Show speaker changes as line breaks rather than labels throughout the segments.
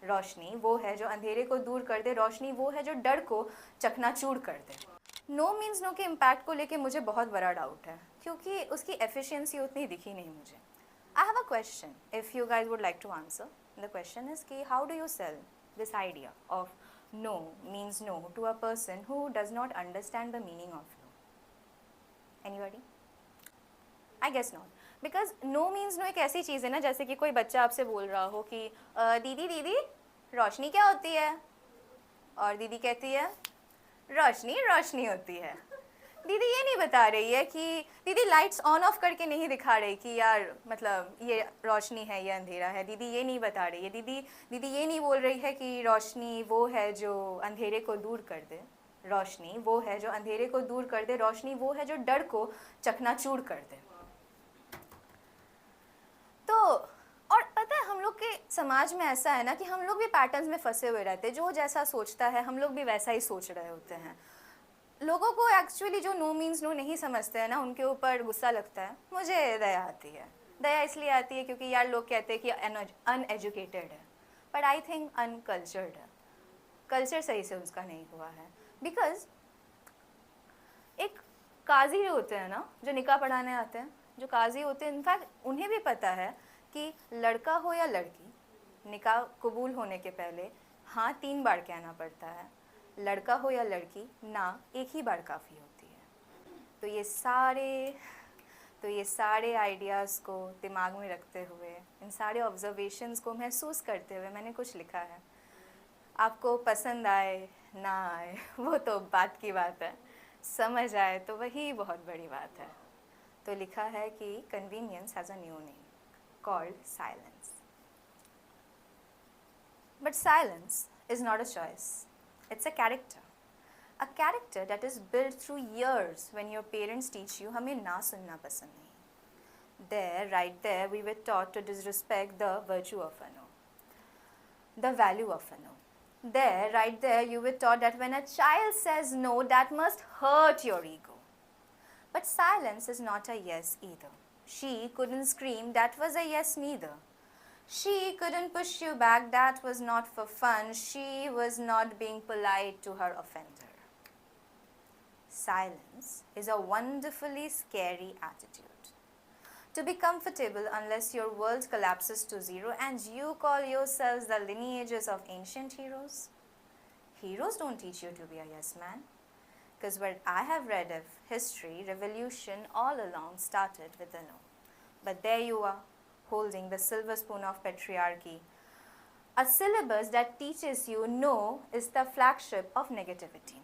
रोशनी वो है जो अंधेरे को दूर कर दे, रोशनी वो है जो डर को चकनाचूर कर दे। नो मीन्स नो के इम्पैक्ट को लेके मुझे बहुत बड़ा डाउट है, क्योंकि उसकी एफिशिएंसी उतनी दिखी नहीं मुझे। I have a question, if you guys would like to answer. The question is कि how do you sell this idea of no means no to a person who does not understand the meaning of no? Anybody? I guess not. Because no means no एक ऐसी चीज़ है ना, जैसे कि कोई बच्चा आपसे बोल रहा हो कि दीदी दीदी रोशनी क्या होती है, और दीदी कहती है रोशनी रोशनी होती है। दीदी ये नहीं बता रही है कि दीदी लाइट्स ऑन ऑफ करके नहीं दिखा रही कि यार मतलब ये रोशनी है ये अंधेरा है, दीदी ये नहीं बता रही है, दीदी ये नहीं बोल रही है कि रोशनी वो है जो अंधेरे को दूर कर दे, रोशनी वो है जो अंधेरे को दूर कर दे, रोशनी वो है जो डर को चकनाचूर कर दे। तो और पता है हम लोग के समाज में ऐसा है ना कि हम लोग भी पैटर्न्स में फंसे हुए रहते हैं, जो जैसा सोचता है हम लोग भी वैसा ही सोच रहे होते हैं। लोगों को एक्चुअली जो नो मीन्स नो नहीं समझते हैं ना, उनके ऊपर गुस्सा लगता है। मुझे दया आती है, दया इसलिए आती है क्योंकि यार लोग कहते हैं कि अनएजुकेटेड है, बट आई थिंक अनकल्चर्ड है। कल्चर सही से उसका नहीं हुआ है। बिकॉज एक काजी होते हैं ना जो निकाह पढ़ाने आते हैं, जो काजी होते हैं, इनफैक्ट उन्हें भी पता है कि लड़का हो या लड़की, निकाह कबूल होने के पहले हाँ 3 बार कहना पड़ता है, लड़का हो या लड़की ना एक ही बार काफ़ी होती है। तो ये सारे आइडियाज़ को दिमाग में रखते हुए, इन सारे ऑब्जर्वेशंस को महसूस करते हुए मैंने कुछ लिखा है। आपको पसंद आए ना आए वो तो बात की बात है, समझ आए तो वही बहुत बड़ी बात है। तो लिखा है कि convenience has a new name called silence. But silence is not a choice, it's a character that is built through years when your parents teach you हमें ना सुनना पसंद नहीं। Right there we were taught to disrespect the virtue of a no, the value of a no. Right there you were taught that when a child says no, that must hurt your ego. But silence is not a yes either. She couldn't scream, that was a yes neither. She couldn't push you back, that was not for fun. She was not being polite to her offender. Silence is a wonderfully scary attitude. To be comfortable unless your world collapses to zero and you call yourselves the lineages of ancient heroes. Heroes don't teach you to be a yes man. Because what I have read of history, revolution all along started with a no. But there you are, holding the silver spoon of patriarchy. A syllabus that teaches you no is the flagship of negativity.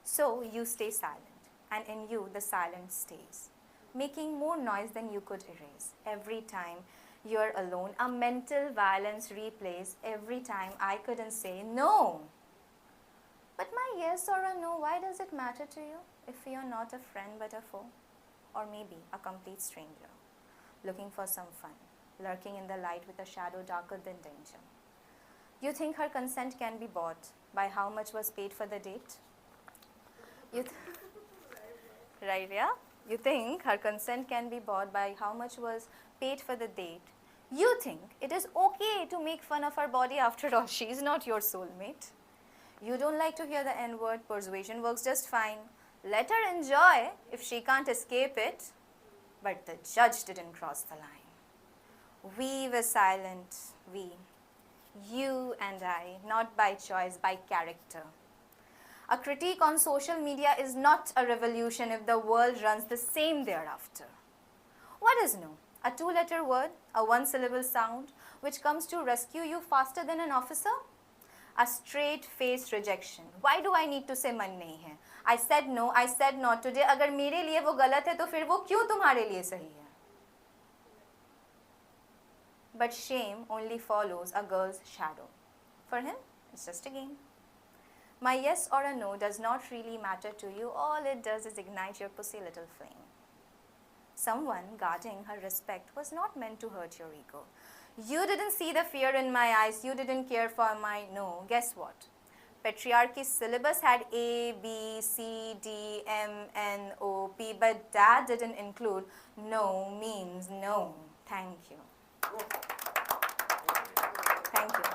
So you stay silent, and in you the silence stays, making more noise than you could erase. Every time you're alone, a mental violence replays every time I couldn't say no. But my yes or a no, why does it matter to you if you're not a friend but a foe? Or maybe a complete stranger, looking for some fun, lurking in the light with a shadow darker than danger. You think her consent can be bought by how much was paid for the date? Right, yeah? You think her consent can be bought by how much was paid for the date. You think it is okay to make fun of her body, after all, she is not your soulmate. You don't like to hear the N-word, persuasion works just fine. Let her enjoy if she can't escape it. But the judge didn't cross the line. We were silent, we, you and I, not by choice, by character. A critique on social media is not a revolution if the world runs the same thereafter. What is no? A 2-letter word, a 1-syllable sound, which comes to rescue you faster than an officer? A straight-faced rejection. Why do I need to say मन नहीं है? I said no, I said not today. अगर मेरे लिए वो गलत है तो फिर वो क्यों तुम्हारे लिए सही है? But shame only follows a girl's shadow. For him, it's just a game. My yes or a no does not really matter to you. All it does is ignite your pussy little flame. Someone guarding her respect was not meant to hurt your ego. You didn't see the fear in my eyes. You didn't care for my no. Guess what? Patriarchy's syllabus had A, B, C, D, M, N, O, P, but that didn't include no means no. Thank you. Thank you.